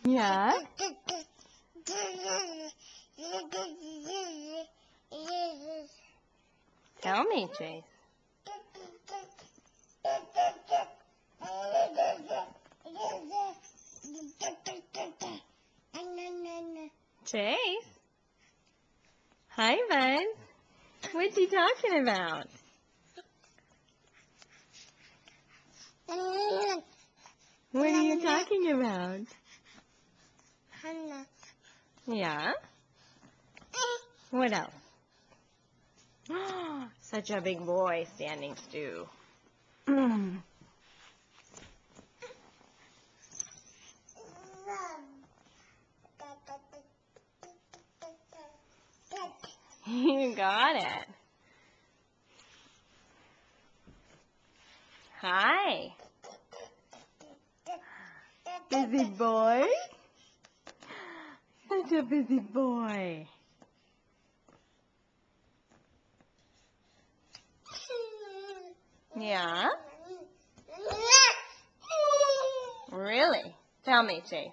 Yeah? Tell me, Chase. Chase? Hi, bud. What's he talking about? What are you talking about? Yeah? What else? Such a big boy, Standing Stu. You got it. Hi. Busy boy? Such a busy boy. Yeah? Really? Tell me, Chase.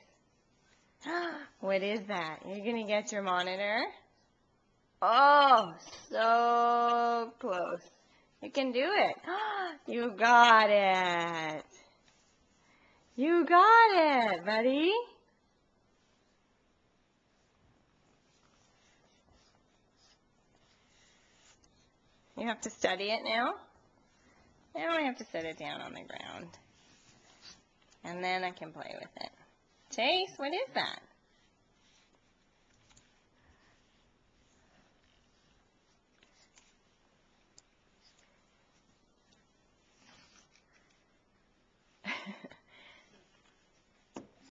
What is that? You're going to get your monitor? Oh, so close. You can do it. You got it. You got it, buddy. You have to study it now? Now I have to set it down on the ground. And then I can play with it. Chase, what is that?